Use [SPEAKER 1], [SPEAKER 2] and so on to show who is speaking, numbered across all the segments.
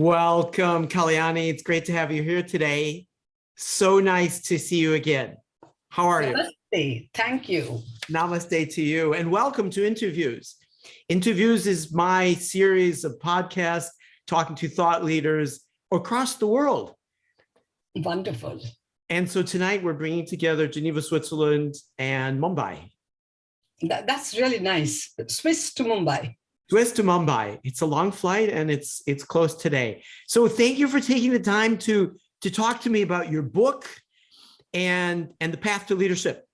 [SPEAKER 1] Welcome, Kalyani. It's great to have you here today. So nice to see you again. How are you?
[SPEAKER 2] Namaste. Thank you.
[SPEAKER 1] Namaste to you, and welcome to In-2-Views. In-2-Views is my series of podcasts talking to thought leaders across the world.
[SPEAKER 2] Wonderful.
[SPEAKER 1] And so tonight we're bringing together Geneva, Switzerland, and Mumbai.
[SPEAKER 2] That's really nice. Swiss to Mumbai.
[SPEAKER 1] Swiss to Mumbai. It's a long flight and it's close today. So thank you for taking the time to talk to me about your book and the path to leadership.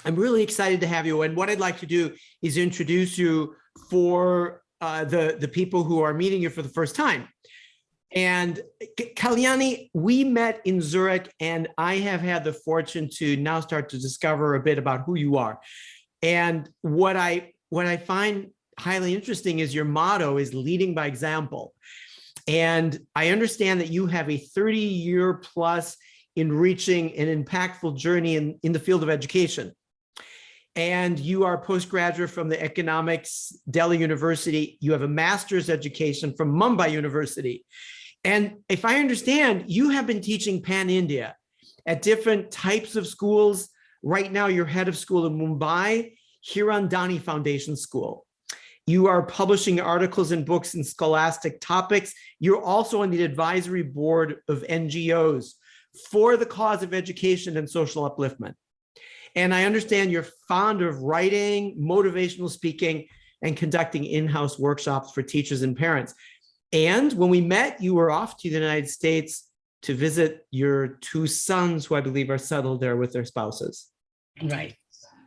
[SPEAKER 1] I'm really excited to have you. And what I'd like to do is introduce you for the people who are meeting you for the first time. And Kalyani, we met in Zurich, and I have had the fortune to now start to discover a bit about who you are. And what I find highly interesting is your motto is leading by example. And I understand that you have a 30-year plus in reaching an impactful journey in the field of education. And you are a postgraduate from the Economics Delhi University. You have a master's education from Mumbai University. And if I understand, you have been teaching pan-India at different types of schools. Right now, you're head of school in Mumbai, Hirandani Foundation School. You are publishing articles and books in scholastic topics. You're also on the advisory board of NGOs for the cause of education and social upliftment. And I understand you're fond of writing, motivational speaking, and conducting in-house workshops for teachers and parents. And when we met, you were off to the United States to visit your two sons, who I believe are settled there with their spouses.
[SPEAKER 2] Right.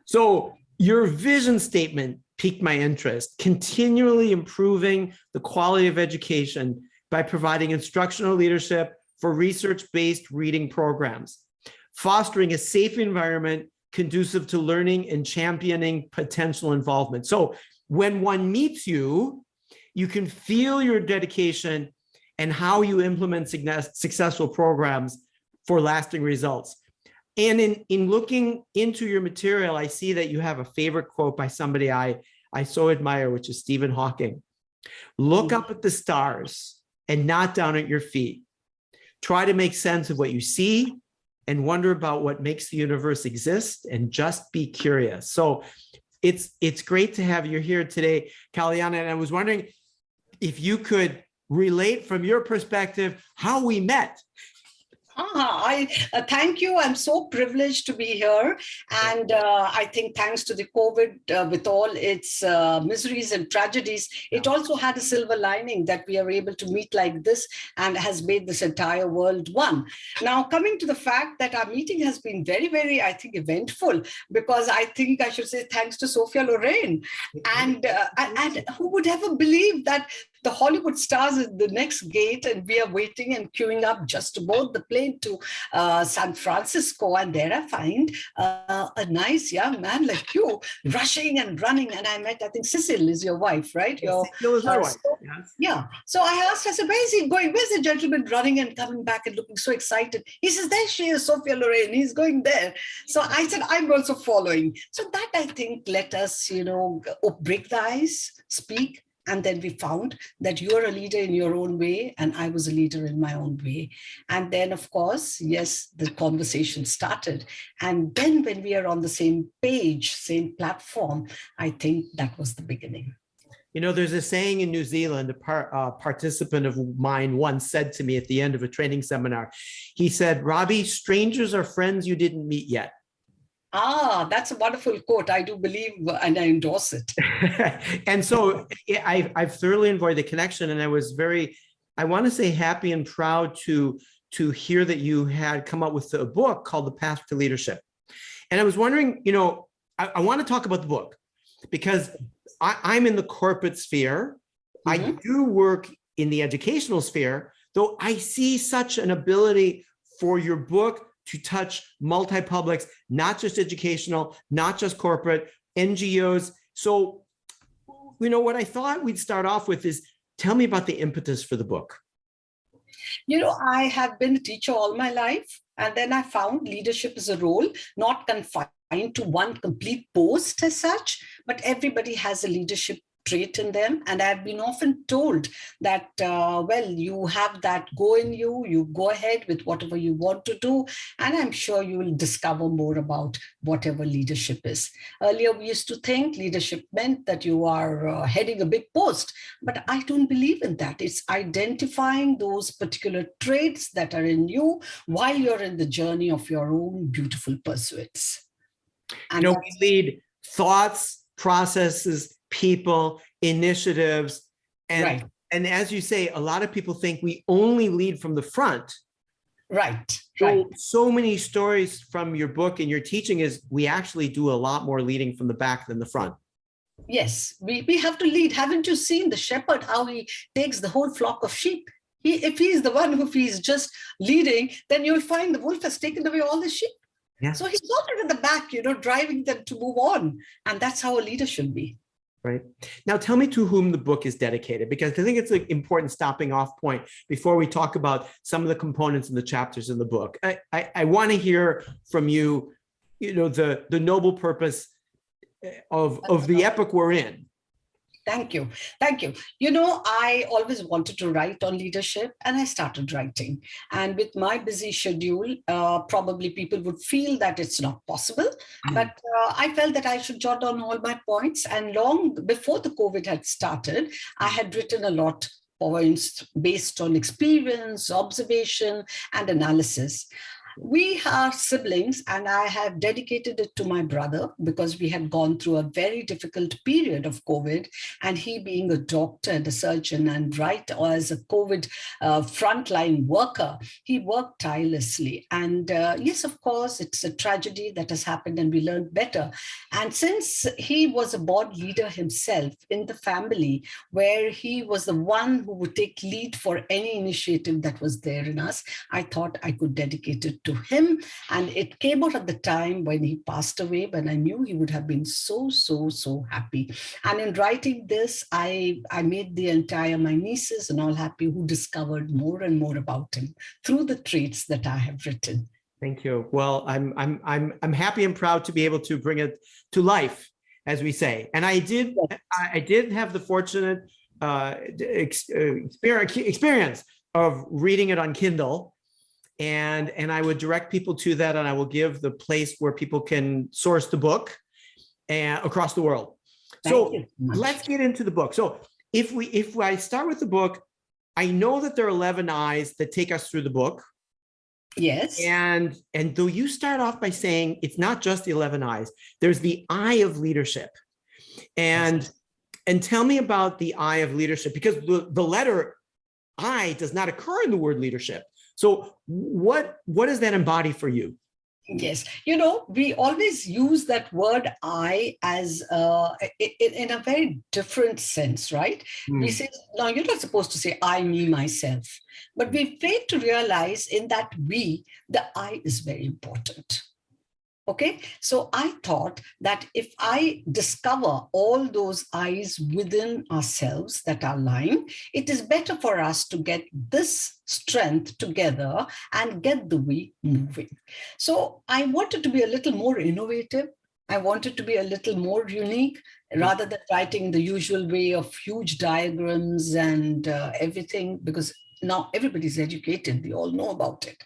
[SPEAKER 1] So your vision statement piqued my interest, continually improving the quality of education by providing instructional leadership for research-based reading programs, fostering a safe environment conducive to learning and championing potential involvement. So when one meets you, you can feel your dedication and how you implement successful programs for lasting results. And in looking into your material, I see that you have a favorite quote by somebody I so admire, which is Stephen Hawking. Look up at the stars and not down at your feet. Try to make sense of what you see and wonder about what makes the universe exist, and just be curious. So it's great to have you here today, Kalyani. And I was wondering if you could relate from your perspective how we met.
[SPEAKER 2] I thank you. I'm so privileged to be here. And I think thanks to the COVID, with all its miseries and tragedies, it also had a silver lining that we are able to meet like this and has made this entire world one. Now, coming to the fact that our meeting has been very, very, I think, eventful, because I think I should say thanks to Sophia Loren. And who would ever believe that the Hollywood stars is the next gate, and we are waiting and queuing up just to board the plane to San Francisco. And there I find a nice young man like you rushing and running. And I met, I think Cecil is your wife, right?
[SPEAKER 1] Cecil is my wife. Yes.
[SPEAKER 2] Yeah. So I asked, I said, where is he going? Where's the gentleman running and coming back and looking so excited? He says, there she is, Sophia Loren. He's going there. So I said, I'm also following. So that, I think, let us, break the ice, speak. And then we found that you're a leader in your own way, and I was a leader in my own way. And then, of course, yes, the conversation started. And then when we are on the same page, same platform, I think that was the beginning.
[SPEAKER 1] You know, there's a saying in New Zealand, a participant of mine once said to me at the end of a training seminar, he said, Robbie, strangers are friends you didn't meet yet.
[SPEAKER 2] Ah, that's a wonderful quote. I do believe and I endorse it.
[SPEAKER 1] And so I've thoroughly enjoyed the connection, and I was very, I want to say, happy and proud to hear that you had come up with a book called The Path to Leadership. And I was wondering, I want to talk about the book because I'm in the corporate sphere. I do work in the educational sphere, though I see such an ability for your book to touch multi-publics, not just educational, not just corporate, NGOs. So, what I thought we'd start off with is, tell me about the impetus for the book.
[SPEAKER 2] I have been a teacher all my life, and then I found leadership is a role, not confined to one complete post as such, but everybody has a leadership trait in them. And I've been often told that, well, you have that go in you, you go ahead with whatever you want to do, and I'm sure you will discover more about whatever leadership is. Earlier, we used to think leadership meant that you are heading a big post, but I don't believe in that. It's identifying those particular traits that are in you while you're in the journey of your own beautiful pursuits. And
[SPEAKER 1] we lead thoughts, processes, people, initiatives, and
[SPEAKER 2] right.
[SPEAKER 1] And as you say, a lot of people think we only lead from the front.
[SPEAKER 2] Right.
[SPEAKER 1] So many stories from your book and your teaching is we actually do a lot more leading from the back than the front.
[SPEAKER 2] Yes, we have to lead. Haven't you seen the shepherd, how he takes the whole flock of sheep? If he's the one who he's just leading, then you'll find the wolf has taken away all the sheep. Yeah. So he's not in the back, driving them to move on. And that's how a leader should be.
[SPEAKER 1] Right. Now, tell me to whom the book is dedicated, because I think it's an important stopping off point before we talk about some of the components and the chapters in the book. I want to hear from you, the noble purpose of the epoch we're in.
[SPEAKER 2] Thank you. Thank you. I always wanted to write on leadership, and I started writing. And with my busy schedule, probably people would feel that it's not possible. But I felt that I should jot down all my points. And long before the COVID had started, I had written a lot points based on experience, observation, and analysis. We are siblings, and I have dedicated it to my brother because we had gone through a very difficult period of COVID, and he being a doctor and a surgeon and right as a COVID frontline worker, he worked tirelessly. And yes, of course, it's a tragedy that has happened, and we learned better. And since he was a board leader himself in the family, where he was the one who would take lead for any initiative that was there in us, I thought I could dedicate it to him. And it came out at the time when he passed away, when I knew he would have been so happy. And in writing this, I made my nieces and all happy, who discovered more and more about him through the traits that I have written.
[SPEAKER 1] Thank you. Well, I'm happy and proud to be able to bring it to life, as we say. And I did have the fortunate experience of reading it on Kindle. And I would direct people to that, and I will give the place where people can source the book across the world. So let's get into the book. So if I start with the book, I know that there are 11 eyes that take us through the book.
[SPEAKER 2] Yes.
[SPEAKER 1] And though you start off by saying it's not just the 11 eyes, there's the eye of leadership. And tell me about the eye of leadership, because the letter I does not occur in the word leadership. So what does that embody for you?
[SPEAKER 2] Yes, we always use that word I as in a very different sense, right? We say, no, you're not supposed to say I, me, myself. But we fail to realize in that the I is very important. Okay, so I thought that if I discover all those eyes within ourselves that are lying, it is better for us to get this strength together and get the we moving. So I wanted to be a little more innovative. I wanted to be a little more unique, rather than writing the usual way of huge diagrams and everything, because now everybody's educated, we all know about it.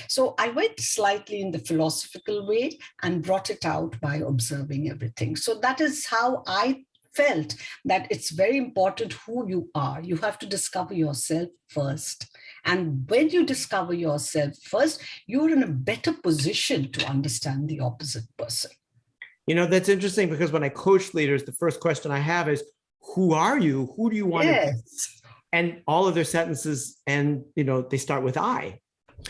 [SPEAKER 2] So I went slightly in the philosophical way and brought it out by observing everything. So that is how I felt that it's very important who you are. You have to discover yourself first. And when you discover yourself first, you're in a better position to understand the opposite person.
[SPEAKER 1] That's interesting, because when I coach leaders, the first question I have is, who are you? Who do you want to be? And all of their sentences, and they start with I.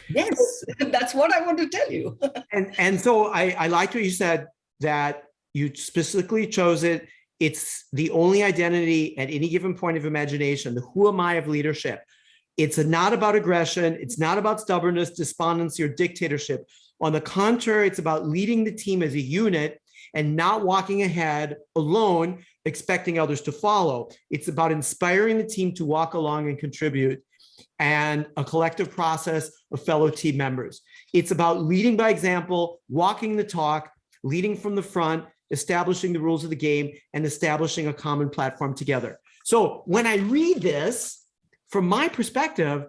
[SPEAKER 2] Yes, that's what I want to tell you.
[SPEAKER 1] and so I liked what you said, that you specifically chose it. It's the only identity at any given point of imagination, the who am I of leadership. It's not about aggression. It's not about stubbornness, despondency, or dictatorship. On the contrary, it's about leading the team as a unit and not walking ahead alone, expecting others to follow. It's about inspiring the team to walk along and contribute, and a collective process of fellow team members. It's about leading by example, walking the talk, leading from the front, establishing the rules of the game, and establishing a common platform together. So when I read this, from my perspective,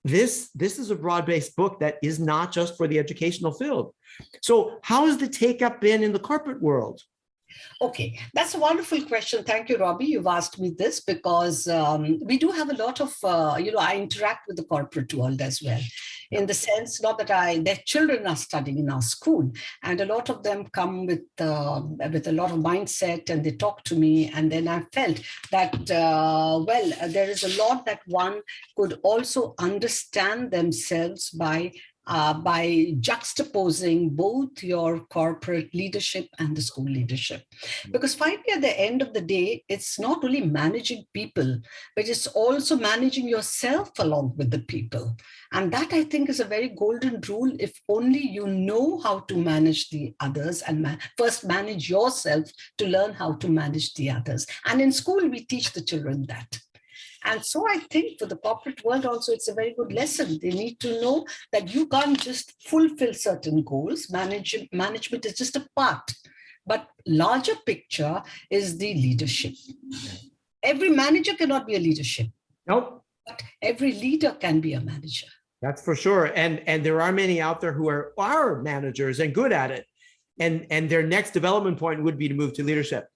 [SPEAKER 1] this is a broad-based book that is not just for the educational field. So how has the take-up been in the corporate world?
[SPEAKER 2] Okay, that's a wonderful question. Thank you, Robbie. You've asked me this because we do have a lot of, I interact with the corporate world as well, in the sense, not that their children are studying in our school, and a lot of them come with a lot of mindset, and they talk to me, and then I felt that, there is a lot that one could also understand themselves by juxtaposing both your corporate leadership and the school leadership. Because finally, at the end of the day, it's not only managing people, but it's also managing yourself along with the people. And that, I think, is a very golden rule. If only you know how to manage the others and first manage yourself to learn how to manage the others. And in school, we teach the children that. And so I think for the corporate world also, it's a very good lesson. They need to know that you can't just fulfill certain goals. Management is just a part, but larger picture is the leadership. Every manager cannot be a leadership.
[SPEAKER 1] Nope.
[SPEAKER 2] But every leader can be a manager.
[SPEAKER 1] That's for sure. And there are many out there who are managers and good at it. And their next development point would be to move to leadership.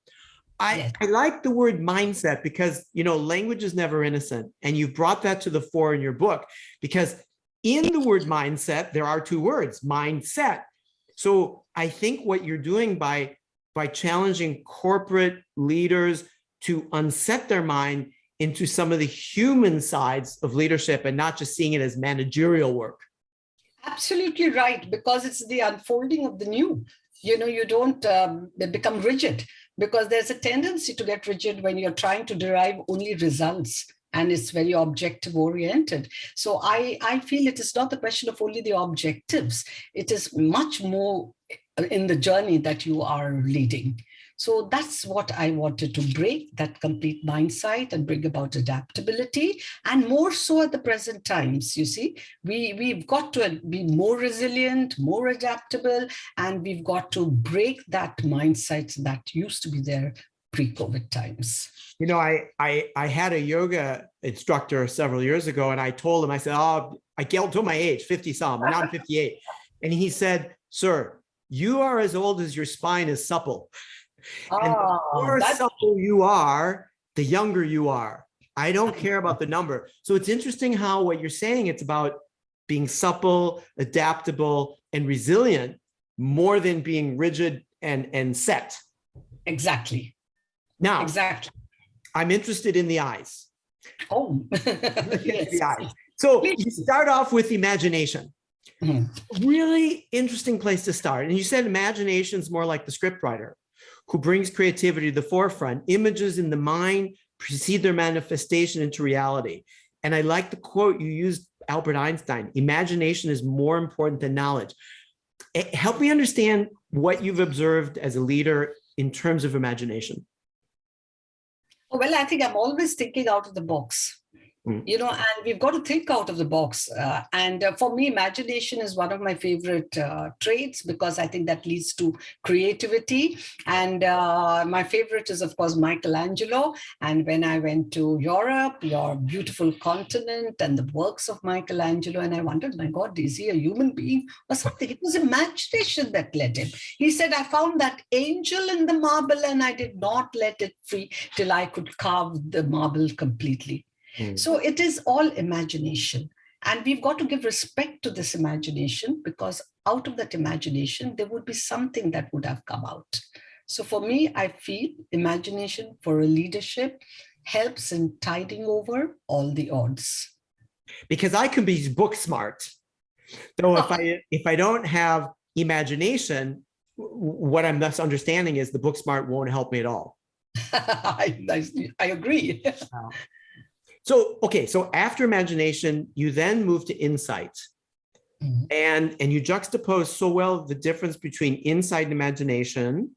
[SPEAKER 1] I like the word mindset because, language is never innocent. And you've brought that to the fore in your book, because in the word mindset, there are two words, mindset. So I think what you're doing by challenging corporate leaders to unset their mind into some of the human sides of leadership and not just seeing it as managerial work.
[SPEAKER 2] Absolutely right, because it's the unfolding of the new. You don't become rigid, because there's a tendency to get rigid when you're trying to derive only results, and it's very objective oriented. So I feel it is not the question of only the objectives. It is much more in the journey that you are leading. So that's what I wanted to break, that complete mindset, and bring about adaptability, and more so at the present times. You see, we've got to be more resilient, more adaptable, and we've got to break that mindset that used to be there pre-COVID times.
[SPEAKER 1] I had a yoga instructor several years ago, and I told him, I said, I told my age, 50 some, and now I'm 58. And he said, "Sir, you are as old as your spine is supple. And the more supple you are, the younger you are. I don't care about the number." So it's interesting how what you're saying, it's about being supple, adaptable, and resilient more than being rigid and set.
[SPEAKER 2] Exactly.
[SPEAKER 1] Now,
[SPEAKER 2] exactly.
[SPEAKER 1] I'm interested in the eyes.
[SPEAKER 2] Oh,
[SPEAKER 1] yes. The eyes. So you start off with imagination. Mm-hmm. Really interesting place to start. And you said imagination is more like the scriptwriter who brings creativity to the forefront. Images in the mind precede their manifestation into reality. And I like the quote you used, Albert Einstein: imagination is more important than knowledge. Help me understand what you've observed as a leader in terms of imagination.
[SPEAKER 2] Well, I think I'm always thinking out of the box. And we've got to think out of the box. And for me, imagination is one of my favorite traits, because I think that leads to creativity. And my favorite is, of course, Michelangelo. And when I went to Europe, your beautiful continent, and the works of Michelangelo, and I wondered, my God, is he a human being or something? It was imagination that led him. He said, I found that angel in the marble, and I did not let it free till I could carve the marble completely. So it is all imagination. And we've got to give respect to this imagination, because out of that imagination, there would be something that would have come out. So for me, I feel imagination for a leadership helps in tiding over all the odds.
[SPEAKER 1] Because I can be book smart. So if I don't have imagination, what I'm thus understanding is the book smart won't help me at all.
[SPEAKER 2] I agree.
[SPEAKER 1] So, okay, so after imagination, you then move to insight. Mm-hmm. And you juxtapose so well the difference between insight and imagination.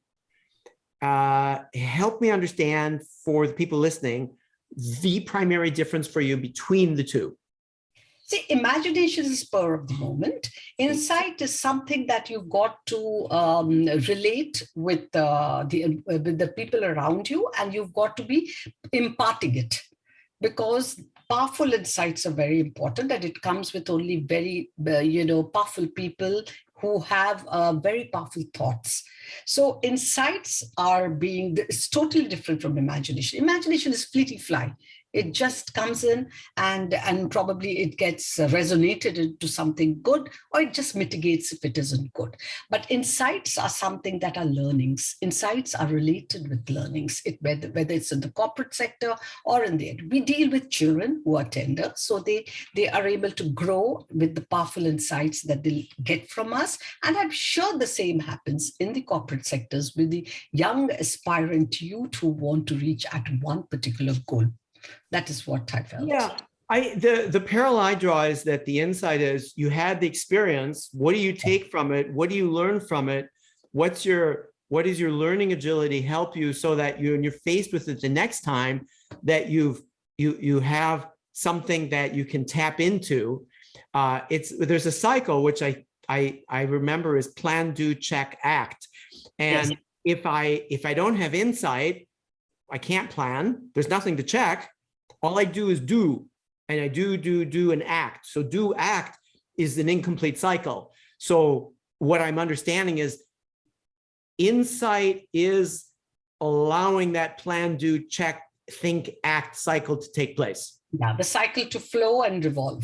[SPEAKER 1] Help me understand, for the people listening, the primary difference for you between the two.
[SPEAKER 2] See, imagination is spur of the moment. Insight is something that you've got to relate with the people around you, and you've got to be imparting it, because powerful insights are very important, and it comes with only very, powerful people who have very powerful thoughts. So insights it's totally different from imagination. Imagination is fleeting fly. It just comes in and probably it gets resonated into something good, or it just mitigates if it isn't good. But insights are something that are learnings. Insights are related with learnings, whether it's in the corporate sector or in the end. We deal with children who are tender, so they are able to grow with the powerful insights that they get from us. And I'm sure the same happens in the corporate sectors with the young aspirant youth who want to reach at one particular goal. That is what I felt.
[SPEAKER 1] Yeah, the parallel I draw is that the insight is you had the experience. What do you take from it? What do you learn from it? What is your learning agility help you so that when you're faced with it the next time, that you have something that you can tap into. There's a cycle which I remember is plan, do, check, act. And yes, if I don't have insight, I can't plan. There's nothing to check. All I do is do, and I do and act. So do, act is an incomplete cycle. So what I'm understanding is insight is allowing that plan, do, check, think, act cycle to take place.
[SPEAKER 2] Yeah, the cycle to flow and revolve.